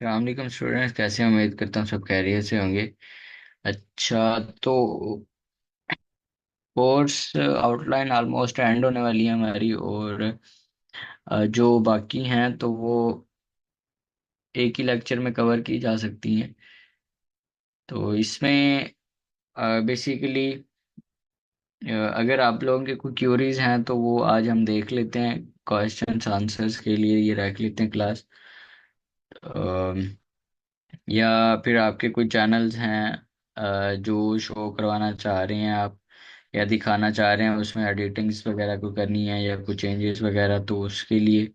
वालेकुम स्टूडेंट्स, कैसे हैं? उम्मीद करता हूँ सब खैरियत से होंगे। अच्छा, तो कोर्स आउटलाइन ऑलमोस्ट एंड होने वाली है हमारी। और जो बाकी हैं तो वो एक ही लेक्चर में कवर की जा सकती हैं। तो इसमें बेसिकली अगर आप लोगों के कोई क्यूरीज हैं तो वो आज हम देख लेते हैं। क्वेश्चंस आंसर्स के लिए ये रख लेते हैं क्लास। या फिर आपके कोई चैनल्स हैं जो शो करवाना चाह रहे हैं आप, या दिखाना चाह रहे हैं उसमें एडिटिंग्स वगैरह को करनी है या कुछ चेंजेस वगैरह, तो उसके लिए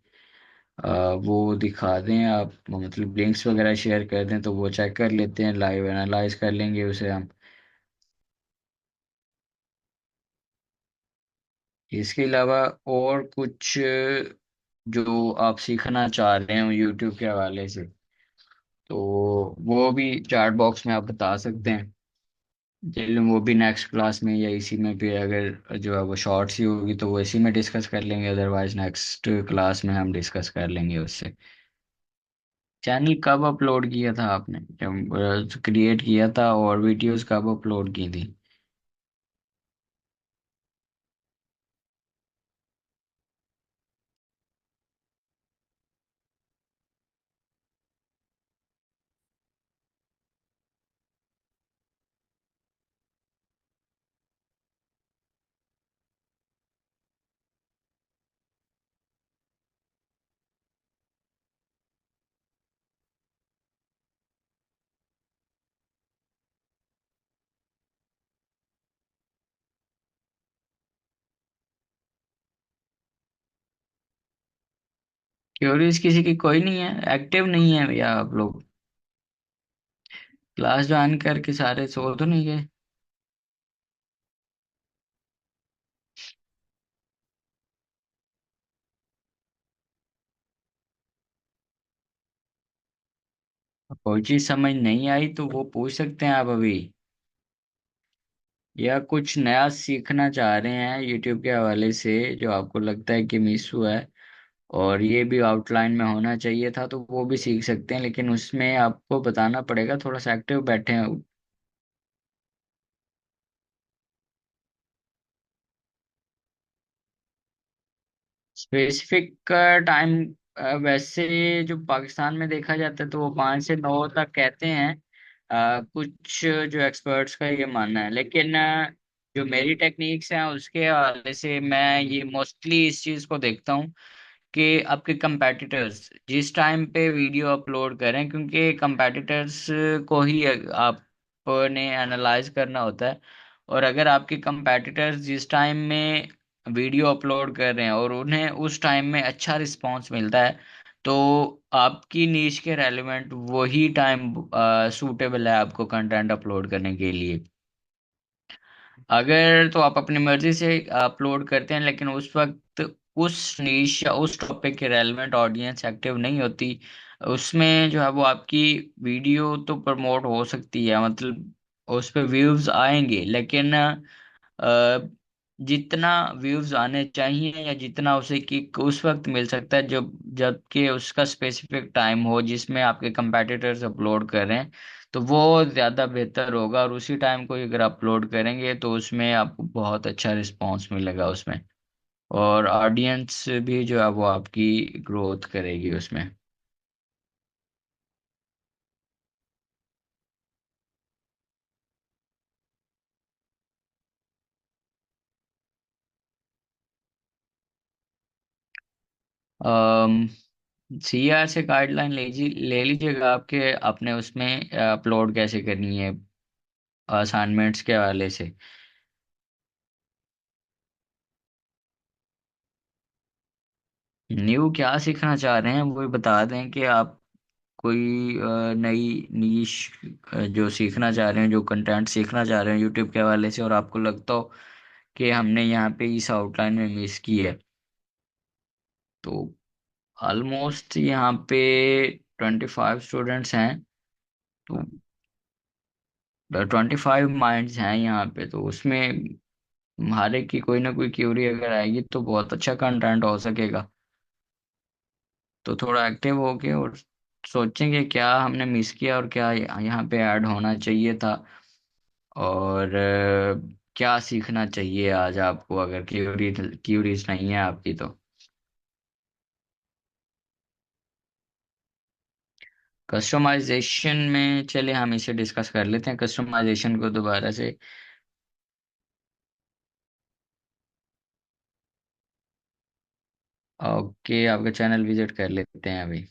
वो दिखा दें आप, मतलब लिंक्स वगैरह शेयर कर दें तो वो चेक कर लेते हैं, लाइव एनालाइज कर लेंगे उसे हम। इसके अलावा और कुछ जो आप सीखना चाह रहे हो यूट्यूब के हवाले से, तो वो भी चैट बॉक्स में आप बता सकते हैं। चलो, वो भी नेक्स्ट क्लास में या इसी में भी, अगर जो है वो शॉर्ट्स ही होगी तो वो इसी में डिस्कस कर लेंगे, अदरवाइज नेक्स्ट क्लास में हम डिस्कस कर लेंगे उससे। चैनल कब अपलोड किया था आपने, जब क्रिएट किया था, और वीडियोस कब अपलोड की थी? क्यूरीज किसी की कोई नहीं है, एक्टिव नहीं है या आप लोग क्लास ज्वाइन करके सारे सो तो नहीं गए? कोई चीज समझ नहीं आई तो वो पूछ सकते हैं आप अभी, या कुछ नया सीखना चाह रहे हैं यूट्यूब के हवाले से जो आपको लगता है कि मिस हुआ है और ये भी आउटलाइन में होना चाहिए था, तो वो भी सीख सकते हैं, लेकिन उसमें आपको बताना पड़ेगा, थोड़ा सा एक्टिव बैठे हैं। स्पेसिफिक टाइम वैसे जो पाकिस्तान में देखा जाता है तो वो 5 से 9 तक कहते हैं। कुछ जो एक्सपर्ट्स का ये मानना है, लेकिन जो मेरी टेक्निक्स हैं उसके हवाले से मैं ये मोस्टली इस चीज़ को देखता हूँ कि आपके कंपेटिटर्स जिस टाइम पे वीडियो अपलोड करें, क्योंकि कंपेटिटर्स को ही आपने एनालाइज करना होता है। और अगर आपके कंपेटिटर्स जिस टाइम में वीडियो अपलोड कर रहे हैं और उन्हें उस टाइम में अच्छा रिस्पांस मिलता है, तो आपकी नीश के रेलेवेंट वही टाइम सूटेबल है आपको कंटेंट अपलोड करने के लिए। अगर तो आप अपनी मर्जी से अपलोड करते हैं, लेकिन उस वक्त उस नीश या उस टॉपिक के रेलेवेंट ऑडियंस एक्टिव नहीं होती, उसमें जो है वो आपकी वीडियो तो प्रमोट हो सकती है, मतलब उस पे व्यूज आएंगे, लेकिन जितना व्यूज आने चाहिए या जितना उसे किक उस वक्त मिल सकता है जब जबकि उसका स्पेसिफिक टाइम हो जिसमें आपके कंपेटिटर्स अपलोड कर रहे हैं, तो वो ज़्यादा बेहतर होगा। और उसी टाइम को अगर अपलोड करेंगे तो उसमें आपको बहुत अच्छा रिस्पांस मिलेगा उसमें, और ऑडियंस भी जो है वो आपकी ग्रोथ करेगी उसमें। सीआर से गाइडलाइन ले लीजिएगा आपके, अपने उसमें अपलोड कैसे करनी है असाइनमेंट्स के हवाले से। न्यू क्या सीखना चाह रहे हैं वो भी बता दें कि आप कोई नई नीश जो सीखना चाह रहे हैं, जो कंटेंट सीखना चाह रहे हैं यूट्यूब के हवाले से, और आपको लगता हो कि हमने यहाँ पे इस आउटलाइन में मिस की है। तो ऑलमोस्ट यहाँ पे 25 स्टूडेंट्स हैं, तो 25 माइंड्स हैं यहाँ पे, तो उसमें हमारे की कोई ना कोई क्यूरी अगर आएगी तो बहुत अच्छा कंटेंट हो सकेगा। तो थोड़ा एक्टिव होके और सोचेंगे क्या हमने मिस किया और क्या यहाँ पे ऐड होना चाहिए था, और क्या सीखना चाहिए आज आपको, अगर क्यूरीज नहीं है आपकी तो। कस्टमाइजेशन में चले हम इसे डिस्कस कर लेते हैं, कस्टमाइजेशन को दोबारा से। ओके, आपका चैनल विजिट कर लेते हैं अभी।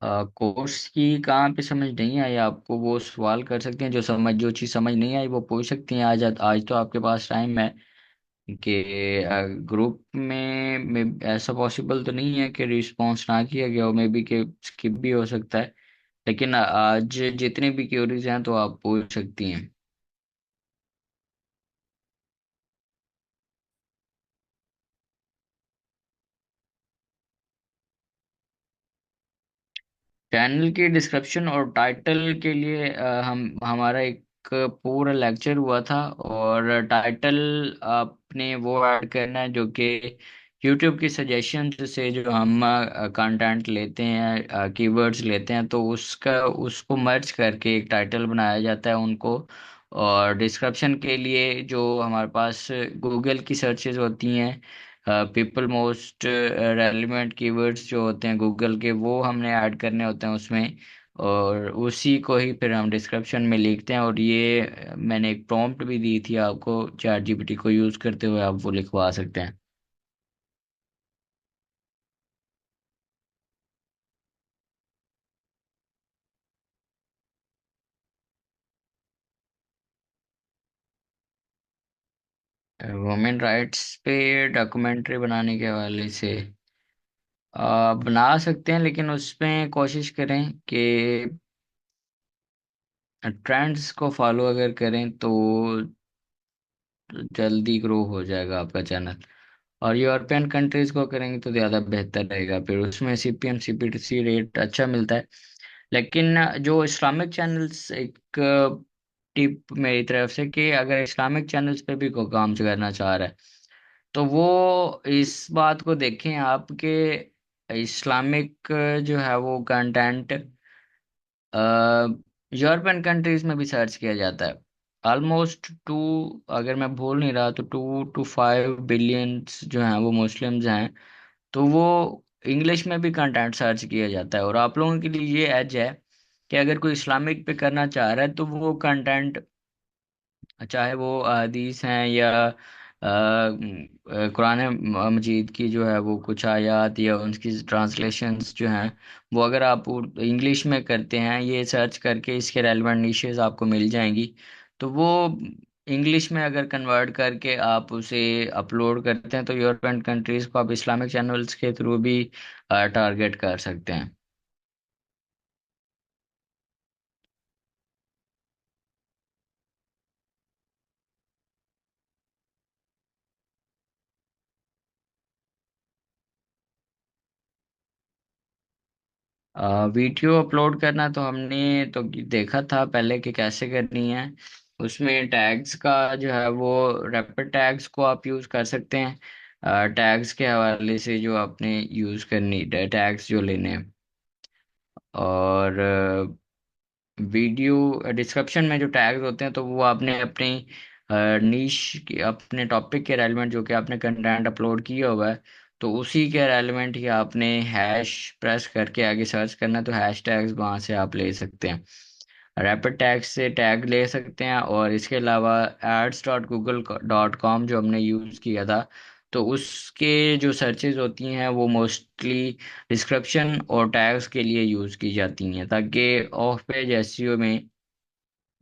कोर्स की कहाँ पे समझ नहीं आई आपको, वो सवाल कर सकते हैं, जो चीज़ समझ नहीं आई वो पूछ सकती हैं। आज आज तो आपके पास टाइम है कि ग्रुप में ऐसा पॉसिबल तो नहीं है कि रिस्पॉन्स ना किया गया हो, मे बी के स्किप भी हो सकता है। लेकिन आज जितनी भी क्यूरीज हैं तो आप पूछ सकती हैं। चैनल की डिस्क्रिप्शन और टाइटल के लिए हम हमारा एक पूरा लेक्चर हुआ था, और टाइटल आपने वो ऐड करना है जो कि यूट्यूब की सजेशन से जो हम कंटेंट लेते हैं, कीवर्ड्स लेते हैं, तो उसका उसको मर्ज करके एक टाइटल बनाया जाता है उनको। और डिस्क्रिप्शन के लिए जो हमारे पास गूगल की सर्चेज होती हैं, पीपल मोस्ट रेलिवेंट कीवर्ड्स जो होते हैं गूगल के, वो हमने ऐड करने होते हैं उसमें। और उसी को ही फिर हम डिस्क्रिप्शन में लिखते हैं, और ये मैंने एक प्रॉम्प्ट भी दी थी आपको, चैट जीपीटी को यूज़ करते हुए आप वो लिखवा सकते हैं। वुमेन राइट्स पे डॉक्यूमेंट्री बनाने के हवाले से बना सकते हैं, लेकिन उसमें कोशिश करें कि ट्रेंड्स को फॉलो अगर करें तो जल्दी ग्रो हो जाएगा आपका चैनल। और यूरोपियन कंट्रीज को करेंगे तो ज़्यादा बेहतर रहेगा, फिर उसमें सीपीएम सीपीटीसी रेट अच्छा मिलता है। लेकिन जो इस्लामिक चैनल्स, एक टिप मेरी तरफ से कि अगर इस्लामिक चैनल्स पे भी कोई काम करना चाह रहा है तो वो इस बात को देखें आप कि इस्लामिक जो है वो कंटेंट यूरोपियन कंट्रीज में भी सर्च किया जाता है। ऑलमोस्ट टू, अगर मैं भूल नहीं रहा तो 2 to 5 बिलियंस जो हैं वो मुस्लिम्स हैं। तो वो इंग्लिश में भी कंटेंट सर्च किया जाता है, और आप लोगों के लिए ये एज है कि अगर कोई इस्लामिक पे करना चाह रहा है तो वो कंटेंट, चाहे वो हदीस हैं या कुरान मजीद की जो है वो कुछ आयत या उनकी ट्रांसलेशंस जो हैं, वो अगर आप इंग्लिश में करते हैं ये सर्च करके, इसके रेलिवेंट निशेस आपको मिल जाएंगी। तो वो इंग्लिश में अगर कन्वर्ट करके आप उसे अपलोड करते हैं तो यूरोपियन कंट्रीज को आप इस्लामिक चैनल्स के थ्रू भी टारगेट कर सकते हैं। वीडियो अपलोड करना तो हमने तो देखा था पहले कि कैसे करनी है। उसमें टैग्स का जो है वो, रैपिड टैग्स को आप यूज़ कर सकते हैं। टैग्स के हवाले से जो आपने यूज़ करनी, टैग्स जो लेने हैं, और वीडियो डिस्क्रिप्शन में जो टैग्स होते हैं तो वो आपने अपनी नीश की, अपने टॉपिक के रेलिवेंट जो कि आपने कंटेंट अपलोड किया हुआ है, तो उसी के रेलिवेंट ही आपने हैश प्रेस करके आगे सर्च करना है, तो हैश टैग्स वहाँ से आप ले सकते हैं। रैपिड टैग से टैग ले सकते हैं, और इसके अलावा ads.google.com जो हमने यूज़ किया था, तो उसके जो सर्चेज होती हैं वो मोस्टली डिस्क्रिप्शन और टैग्स के लिए यूज़ की जाती हैं, ताकि ऑफ पेज एसईओ में,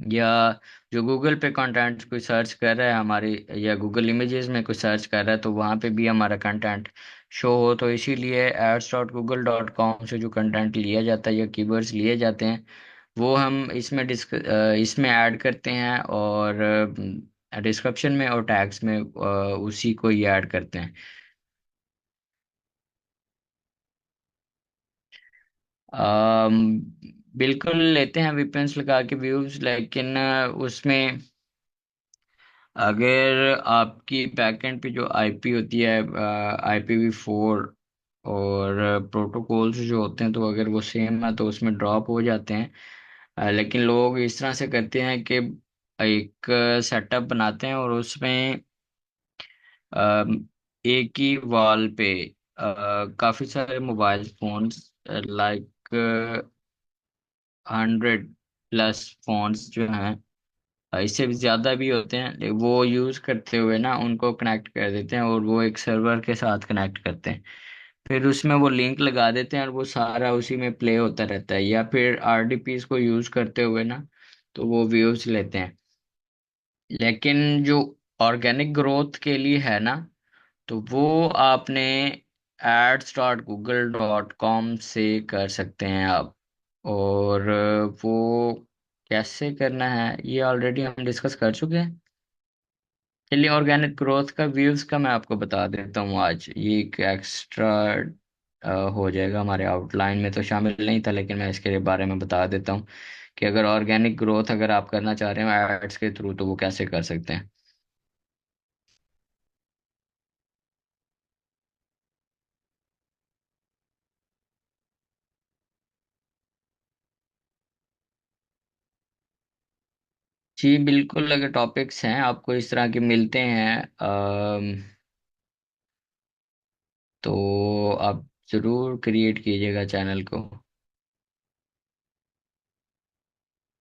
या जो गूगल पे कंटेंट कोई सर्च कर रहा है हमारे, या गूगल इमेजेस में कोई सर्च कर रहा है तो वहाँ पे भी हमारा कंटेंट शो हो। तो इसीलिए ads.google.com से जो कंटेंट लिया जाता है या कीवर्ड्स लिए जाते हैं वो हम इसमें ऐड करते हैं, और डिस्क्रिप्शन में और टैग्स में उसी को ही ऐड करते हैं। अम, बिल्कुल लेते हैं वीपीएन्स लगा के व्यूज, लेकिन उसमें अगर आपकी बैकएंड पे जो आईपी होती है, IPv4 और प्रोटोकॉल्स जो होते हैं, तो अगर वो सेम है तो उसमें ड्रॉप हो जाते हैं। लेकिन लोग इस तरह से करते हैं कि एक सेटअप बनाते हैं और उसमें अम, एक ही वॉल पे काफी सारे मोबाइल फोन्स, लाइक 100+ फोन्स जो हैं, इससे भी ज्यादा भी होते हैं, वो यूज करते हुए ना उनको कनेक्ट कर देते हैं और वो एक सर्वर के साथ कनेक्ट करते हैं। फिर उसमें वो लिंक लगा देते हैं और वो सारा उसी में प्ले होता रहता है, या फिर RDPs को यूज करते हुए ना तो वो व्यूज लेते हैं। लेकिन जो ऑर्गेनिक ग्रोथ के लिए है ना, तो वो आपने ads.google.com से कर सकते हैं आप। और वो कैसे करना है ये ऑलरेडी हम डिस्कस कर चुके हैं। चलिए, ऑर्गेनिक ग्रोथ का व्यूज का मैं आपको बता देता हूँ। आज ये एक एक्स्ट्रा हो जाएगा, हमारे आउटलाइन में तो शामिल नहीं था, लेकिन मैं इसके बारे में बता देता हूँ कि अगर ऑर्गेनिक ग्रोथ अगर आप करना चाह रहे हो एड्स के थ्रू, तो वो कैसे कर सकते हैं। जी बिल्कुल, अगर टॉपिक्स हैं आपको इस तरह के मिलते हैं तो आप जरूर क्रिएट कीजिएगा चैनल को।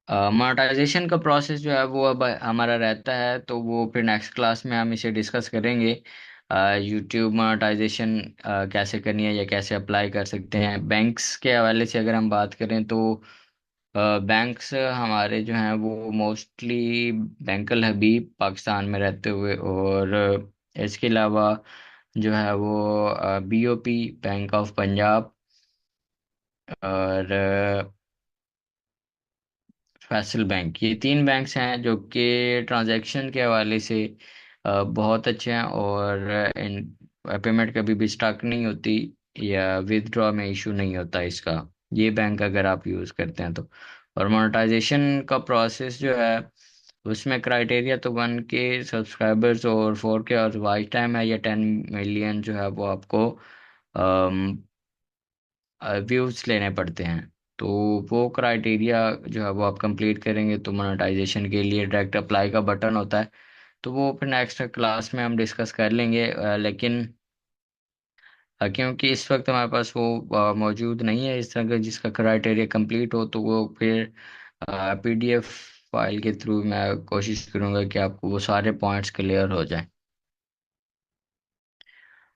मोनेटाइजेशन का प्रोसेस जो है वो अब हमारा रहता है, तो वो फिर नेक्स्ट क्लास में हम इसे डिस्कस करेंगे। यूट्यूब मोनेटाइजेशन कैसे करनी है या कैसे अप्लाई कर सकते हैं। बैंक्स के हवाले से अगर हम बात करें तो बैंक्स हमारे जो हैं वो मोस्टली बैंकल हबीब पाकिस्तान में रहते हुए, और इसके अलावा जो है वो BOP, बैंक ऑफ पंजाब, और फैसल बैंक, ये तीन बैंक्स हैं जो कि ट्रांजैक्शन के हवाले से बहुत अच्छे हैं, और इन पेमेंट कभी भी स्टक नहीं होती या विदड्रॉ में इशू नहीं होता इसका। ये बैंक अगर आप यूज़ करते हैं तो। और मोनेटाइजेशन का प्रोसेस जो है उसमें क्राइटेरिया तो 1K सब्सक्राइबर्स और 4K और वॉच टाइम है, या 10 मिलियन जो है वो आपको व्यूज लेने पड़ते हैं। तो वो क्राइटेरिया जो है वो आप कंप्लीट करेंगे तो मोनेटाइजेशन के लिए डायरेक्ट अप्लाई का बटन होता है। तो वो फिर नेक्स्ट क्लास में हम डिस्कस कर लेंगे। लेकिन क्योंकि इस वक्त हमारे पास वो मौजूद नहीं है इस तरह का जिसका क्राइटेरिया कंप्लीट हो, तो वो फिर PDF फाइल के थ्रू मैं कोशिश करूंगा कि आपको वो सारे पॉइंट्स क्लियर हो जाएं।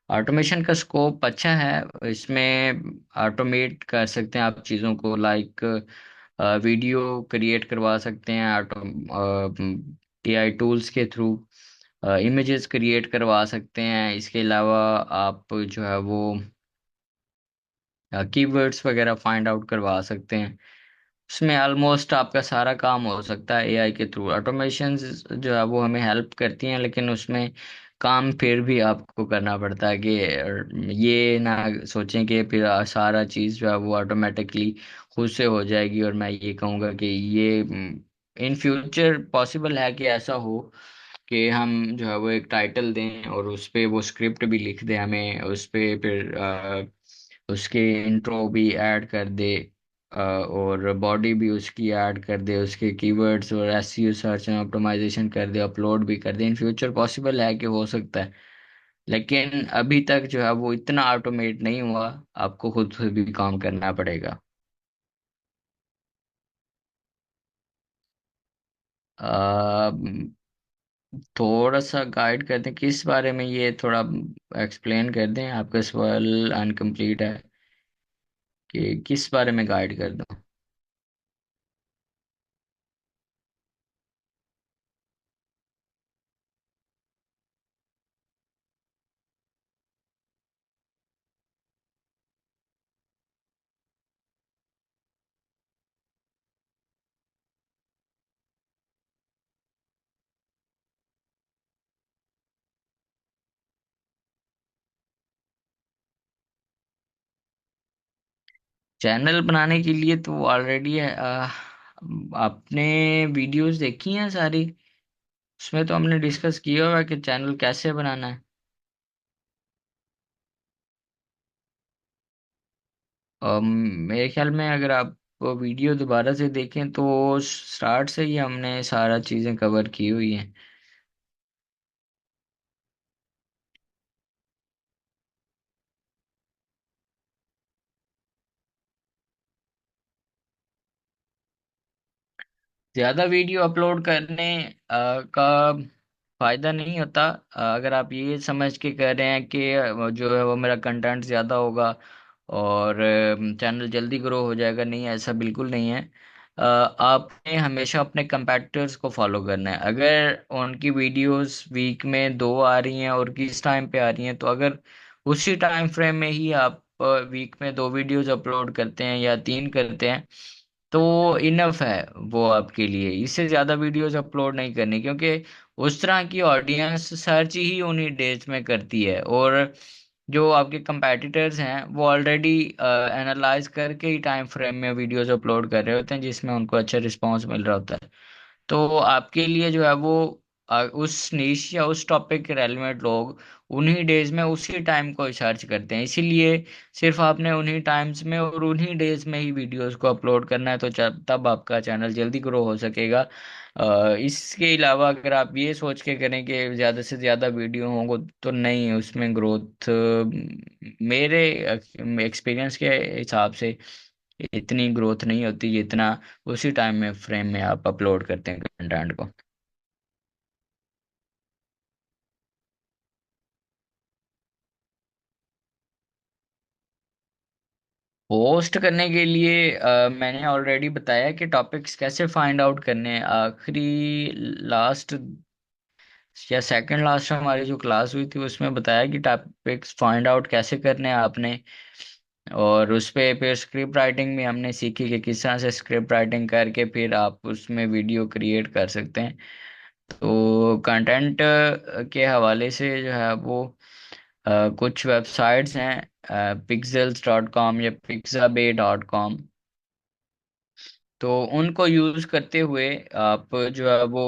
ऑटोमेशन का स्कोप अच्छा है, इसमें ऑटोमेट कर सकते हैं आप चीज़ों को, लाइक वीडियो क्रिएट करवा सकते हैं ऑटो AI टूल्स के थ्रू। इमेजेस क्रिएट करवा सकते हैं। इसके अलावा आप जो है वो कीवर्ड्स वगैरह फाइंड आउट करवा सकते हैं। उसमें ऑलमोस्ट आपका सारा काम हो सकता है AI के थ्रू। ऑटोमेशन जो है वो हमें हेल्प करती हैं, लेकिन उसमें काम फिर भी आपको करना पड़ता है कि ये ना सोचें कि फिर सारा चीज़ जो है वो ऑटोमेटिकली खुद से हो जाएगी। और मैं ये कहूँगा कि ये इन फ्यूचर पॉसिबल है कि ऐसा हो कि हम जो है वो एक टाइटल दें और उस पे वो स्क्रिप्ट भी लिख दे, हमें उस पे फिर उसके इंट्रो भी ऐड कर दे, और बॉडी भी उसकी ऐड कर दे, उसके कीवर्ड्स और SEO सर्च एंड ऑप्टिमाइजेशन कर दे, अपलोड भी कर दे। इन फ्यूचर पॉसिबल है कि हो सकता है, लेकिन अभी तक जो है वो इतना ऑटोमेट नहीं हुआ। आपको खुद से भी काम करना पड़ेगा। अ, थोड़ा सा गाइड कर दें किस बारे में, ये थोड़ा एक्सप्लेन कर दें, आपका सवाल अनकम्प्लीट है कि किस बारे में गाइड कर दूं। चैनल बनाने के लिए तो ऑलरेडी आपने वीडियोस देखी हैं सारी। उसमें तो हमने डिस्कस किया हुआ है कि चैनल कैसे बनाना है। मेरे ख्याल में अगर आप वीडियो दोबारा से देखें तो स्टार्ट से ही हमने सारा चीज़ें कवर की हुई हैं। ज़्यादा वीडियो अपलोड करने का फायदा नहीं होता। अगर आप ये समझ के कर रहे हैं कि जो है वो मेरा कंटेंट ज़्यादा होगा और चैनल जल्दी ग्रो हो जाएगा, नहीं, ऐसा बिल्कुल नहीं है। आपने हमेशा अपने कंपेटिटर्स को फॉलो करना है। अगर उनकी वीडियोस वीक में 2 आ रही हैं और किस टाइम पे आ रही हैं, तो अगर उसी टाइम फ्रेम में ही आप वीक में 2 वीडियोस अपलोड करते हैं या 3 करते हैं, तो इनफ है वो आपके लिए। इससे ज्यादा वीडियोस अपलोड नहीं करनी, क्योंकि उस तरह की ऑडियंस सर्च ही उन्हीं डेज में करती है। और जो आपके कंपेटिटर्स हैं वो ऑलरेडी एनालाइज करके ही टाइम फ्रेम में वीडियोस अपलोड कर रहे होते हैं जिसमें उनको अच्छा रिस्पांस मिल रहा होता है। तो आपके लिए जो है वो उस निश या उस टॉपिक के रेलेवेंट लोग उन्हीं डेज में उसी टाइम को सर्च करते हैं। इसीलिए सिर्फ आपने उन्हीं टाइम्स में और उन्हीं डेज में ही वीडियोस को अपलोड करना है, तो तब आपका चैनल जल्दी ग्रो हो सकेगा। इसके अलावा अगर आप ये सोच के करें कि ज़्यादा से ज़्यादा वीडियो होंगे, तो नहीं, उसमें ग्रोथ मेरे एक्सपीरियंस के हिसाब से इतनी ग्रोथ नहीं होती जितना उसी टाइम में फ्रेम में आप अपलोड करते हैं कंटेंट को। पोस्ट करने के लिए मैंने ऑलरेडी बताया कि टॉपिक्स कैसे फाइंड आउट करने हैं। आखिरी लास्ट या सेकंड लास्ट हमारी जो क्लास हुई थी उसमें बताया कि टॉपिक्स फाइंड आउट कैसे करने हैं आपने। और उस पे फिर स्क्रिप्ट राइटिंग भी हमने सीखी कि किस तरह से स्क्रिप्ट राइटिंग करके फिर आप उसमें वीडियो क्रिएट कर सकते हैं। तो कंटेंट के हवाले से जो है वो कुछ वेबसाइट्स हैं, pixels.com या pixabay.com। तो उनको यूज़ करते हुए आप जो है वो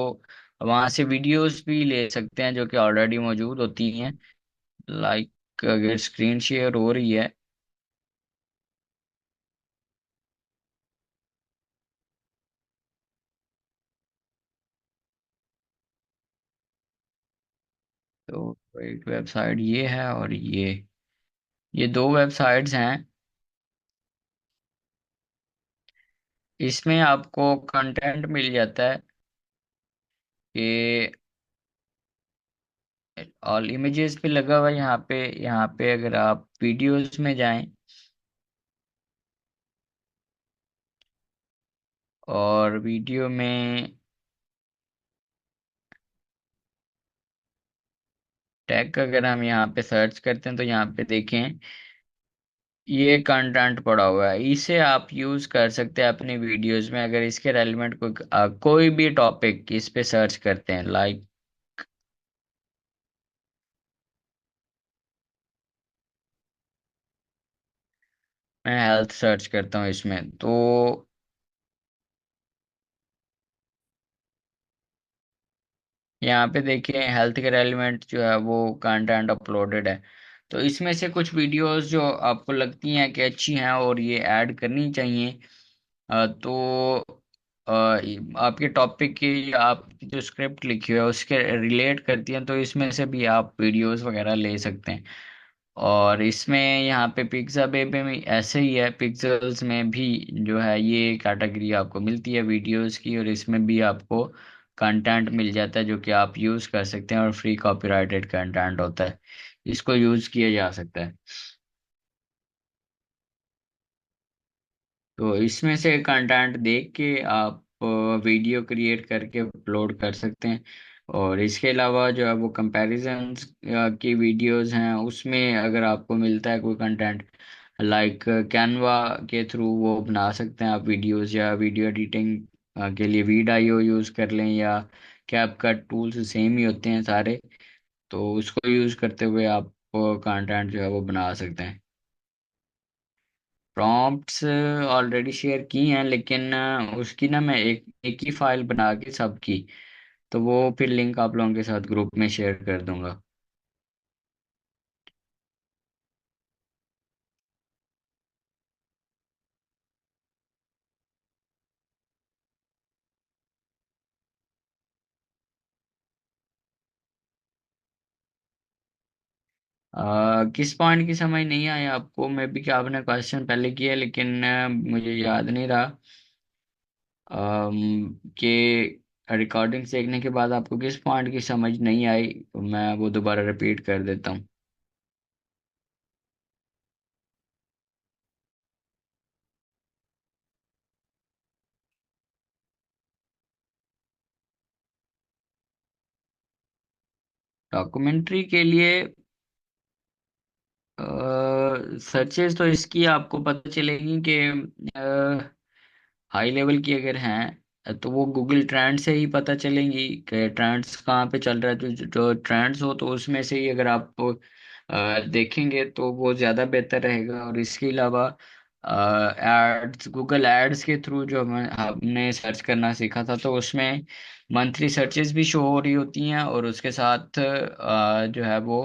वहाँ से वीडियोस भी ले सकते हैं जो कि ऑलरेडी मौजूद होती हैं। लाइक अगर स्क्रीन शेयर हो रही है तो एक वेबसाइट ये है और ये दो वेबसाइट्स हैं। इसमें आपको कंटेंट मिल जाता है कि ऑल इमेजेस पे लगा हुआ है। यहाँ पे अगर आप वीडियोस में जाएं और वीडियो में टैग अगर हम यहाँ पे सर्च करते हैं तो यहाँ पे देखें ये कंटेंट पड़ा हुआ है। इसे आप यूज कर सकते हैं अपनी वीडियोस में। अगर इसके रेलिवेंट कोई भी टॉपिक इस पे सर्च करते हैं, लाइक मैं हेल्थ सर्च करता हूँ इसमें, तो यहाँ पे देखिए हेल्थ के रेलिवेंट जो है वो कंटेंट अपलोडेड है। तो इसमें से कुछ वीडियोस जो आपको लगती हैं कि अच्छी हैं और ये ऐड करनी चाहिए, तो आपके टॉपिक की आप जो स्क्रिप्ट लिखी हुई है उसके रिलेट करती हैं, तो इसमें से भी आप वीडियोस वगैरह ले सकते हैं। और इसमें यहाँ पे पिक्सा बेबे में ऐसे ही है, पिक्सल्स में भी जो है ये कैटेगरी आपको मिलती है वीडियोस की, और इसमें भी आपको कंटेंट मिल जाता है जो कि आप यूज़ कर सकते हैं और फ्री कॉपीराइटेड कंटेंट होता है, इसको यूज़ किया जा सकता है। तो इसमें से कंटेंट देख के आप वीडियो क्रिएट करके अपलोड कर सकते हैं। और इसके अलावा जो है वो कंपैरिजन्स की वीडियोस हैं, उसमें अगर आपको मिलता है कोई कंटेंट, लाइक कैनवा के थ्रू वो बना सकते हैं आप वीडियोस, या वीडियो एडिटिंग के लिए वीडाईओ यूज़ कर लें, या कैपकट टूल्स सेम ही होते हैं सारे, तो उसको यूज़ करते हुए आप कंटेंट जो है वो बना सकते हैं। प्रॉम्प्ट्स ऑलरेडी शेयर की हैं, लेकिन उसकी ना मैं एक एक ही फाइल बना के सबकी तो वो फिर लिंक आप लोगों के साथ ग्रुप में शेयर कर दूंगा। किस पॉइंट की समझ नहीं आई आपको? मैं भी क्या आपने क्वेश्चन पहले किया, लेकिन मुझे याद नहीं रहा कि रिकॉर्डिंग देखने के बाद आपको किस पॉइंट की समझ नहीं आई। मैं वो दोबारा रिपीट कर देता हूँ। डॉक्यूमेंट्री के लिए सर्चेस तो इसकी आपको पता चलेगी कि हाई लेवल की अगर हैं तो वो गूगल ट्रेंड से ही पता चलेंगी कि ट्रेंड्स कहाँ पे चल रहा है। तो जो ट्रेंड्स हो तो उसमें से ही अगर आप देखेंगे तो वो ज़्यादा बेहतर रहेगा। और इसके अलावा एड्स, गूगल एड्स के थ्रू जो हमने सर्च करना सीखा था, तो उसमें मंथली सर्चेस भी शो हो रही होती हैं, और उसके साथ जो है वो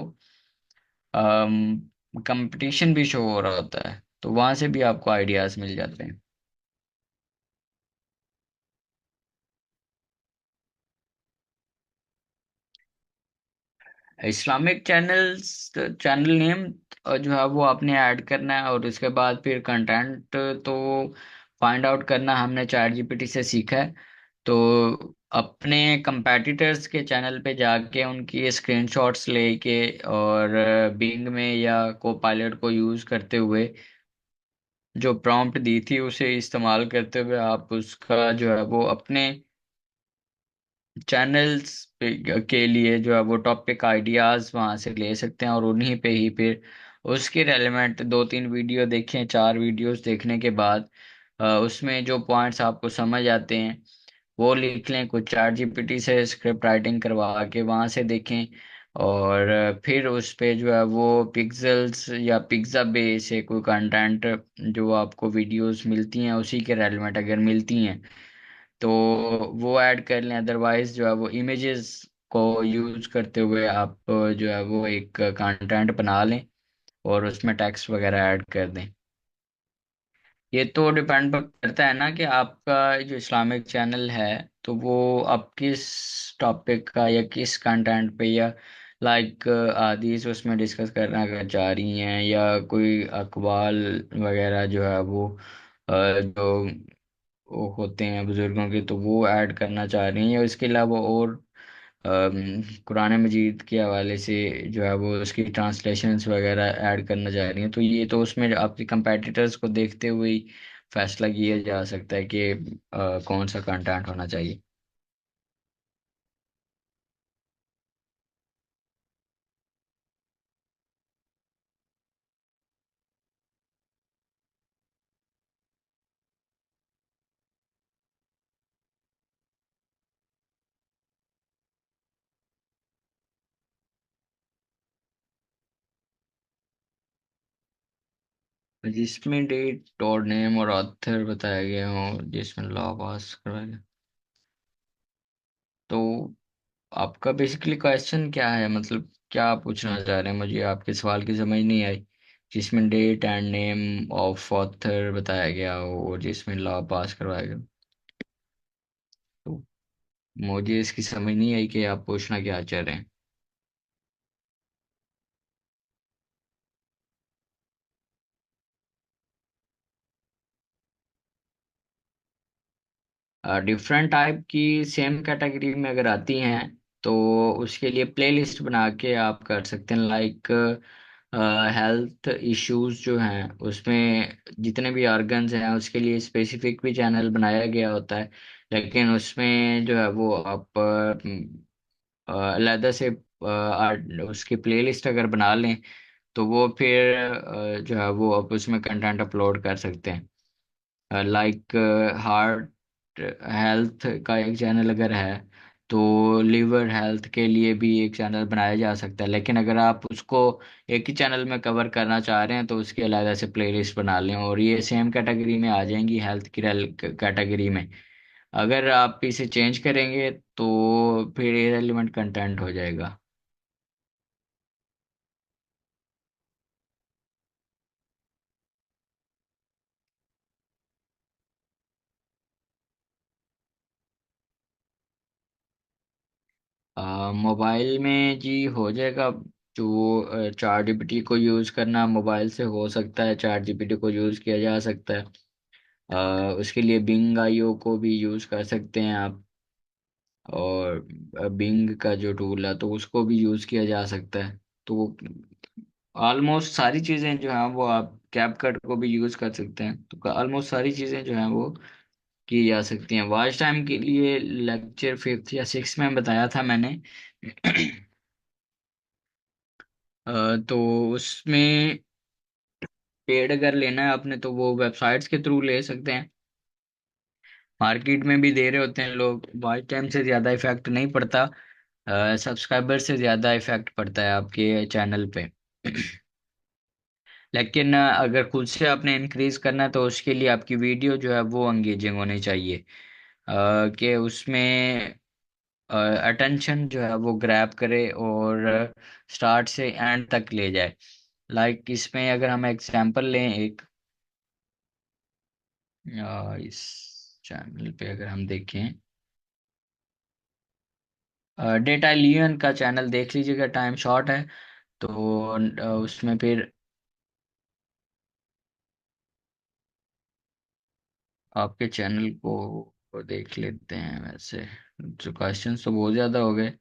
कंपटीशन भी शो हो रहा होता है, तो वहां से भी आपको आइडियाज मिल जाते हैं। इस्लामिक चैनल्स, चैनल नेम जो है वो आपने ऐड करना है, और उसके बाद फिर कंटेंट तो फाइंड आउट करना हमने चैट जीपीटी से सीखा है। तो अपने कंपेटिटर्स के चैनल पे जाके उनकी स्क्रीनशॉट्स लेके, और बिंग में या कोपायलट को यूज करते हुए जो प्रॉम्प्ट दी थी उसे इस्तेमाल करते हुए आप उसका जो है वो अपने चैनल्स के लिए जो है वो टॉपिक आइडियाज वहां से ले सकते हैं, और उन्हीं पे ही फिर उसके रेलेवेंट दो तीन वीडियो देखें। चार वीडियोस देखने के बाद उसमें जो पॉइंट्स आपको समझ आते हैं वो लिख लें, कुछ चैट जीपीटी से स्क्रिप्ट राइटिंग करवा के वहां से देखें। और फिर उस पे जो है वो पिक्सेल्स या पिक्सा बे से कोई कंटेंट जो आपको वीडियोस मिलती हैं उसी के रेलेवेंट अगर मिलती हैं तो वो ऐड कर लें। अदरवाइज जो है वो इमेजेस को यूज करते हुए आप जो है वो एक कंटेंट बना लें और उसमें टेक्स्ट वगैरह ऐड कर दें। ये तो डिपेंड करता है ना कि आपका जो इस्लामिक चैनल है तो वो आप किस टॉपिक का या किस कंटेंट पे, या लाइक हदीस उसमें डिस्कस करना अगर चाह रही हैं, या कोई अकवाल वगैरह जो है जो वो होते हैं बुजुर्गों के, तो वो ऐड करना चाह रही हैं, या इसके अलावा और कुरान मजीद के हवाले से जो है वो उसकी ट्रांसलेशंस वगैरह ऐड करना चाह रही हैं। तो ये तो उसमें आपके कंपेटिटर्स को देखते हुए ही फैसला किया जा सकता है कि कौन सा कंटेंट होना चाहिए। जिसमें डेट और नेम और ऑथर बताया गया हो, जिसमें लॉ पास करवाया गया। तो आपका बेसिकली क्वेश्चन क्या है, मतलब क्या पूछना चाह रहे हैं? मुझे आपके सवाल की समझ नहीं आई। जिसमें date and name of author बताया गया हो और जिसमें लॉ पास करवाया गया, तो मुझे इसकी समझ नहीं आई कि आप पूछना क्या चाह रहे हैं। डिफरेंट टाइप की सेम कैटेगरी में अगर आती हैं तो उसके लिए प्लेलिस्ट बना के आप कर सकते हैं। लाइक हेल्थ इश्यूज जो हैं उसमें जितने भी ऑर्गन्स हैं उसके लिए स्पेसिफिक भी चैनल बनाया गया होता है, लेकिन उसमें जो है वो आप अलहदा से उसकी प्लेलिस्ट अगर बना लें तो वो फिर जो है वो आप उसमें कंटेंट अपलोड कर सकते हैं। लाइक हार्ट हेल्थ का एक चैनल अगर है तो लिवर हेल्थ के लिए भी एक चैनल बनाया जा सकता है। लेकिन अगर आप उसको एक ही चैनल में कवर करना चाह रहे हैं तो उसकी अलग से प्लेलिस्ट बना लें, और ये सेम कैटेगरी में आ जाएंगी, हेल्थ की कैटेगरी में। अगर आप इसे चेंज करेंगे तो फिर इरेलीवेंट कंटेंट हो जाएगा। मोबाइल में जी हो जाएगा। जो चार जीपीटी को यूज़ करना मोबाइल से हो सकता है, चार जीपीटी को यूज़ किया जा सकता है। उसके लिए बिंग आईओ को भी यूज़ कर सकते हैं आप। और बिंग का जो टूल है तो उसको भी यूज़ किया जा सकता है। तो ऑलमोस्ट सारी चीज़ें जो हैं वो आप कैपकट को भी यूज़ कर सकते हैं। तो ऑलमोस्ट सारी चीज़ें जो हैं वो की जा सकती हैं। वॉच टाइम के लिए लेक्चर फिफ्थ या सिक्स में बताया था मैंने। तो उसमें पेड अगर लेना है आपने तो वो वेबसाइट्स के थ्रू ले सकते हैं। मार्केट में भी दे रहे होते हैं लोग। वॉच टाइम से ज़्यादा इफेक्ट नहीं पड़ता, सब्सक्राइबर से ज़्यादा इफेक्ट पड़ता है आपके चैनल पे। लेकिन अगर खुद से आपने इंक्रीज करना है तो उसके लिए आपकी वीडियो जो है वो एंगेजिंग होनी चाहिए। कि उसमें अटेंशन जो है वो ग्रैब करे और स्टार्ट से एंड तक ले जाए। लाइक इसमें अगर हम एग्जांपल लें एक, इस चैनल पे अगर हम देखें, डेटा लियन का चैनल देख लीजिएगा, टाइम शॉर्ट है। तो उसमें फिर आपके चैनल को देख लेते हैं। वैसे तो क्वेश्चंस तो बहुत ज़्यादा हो गए।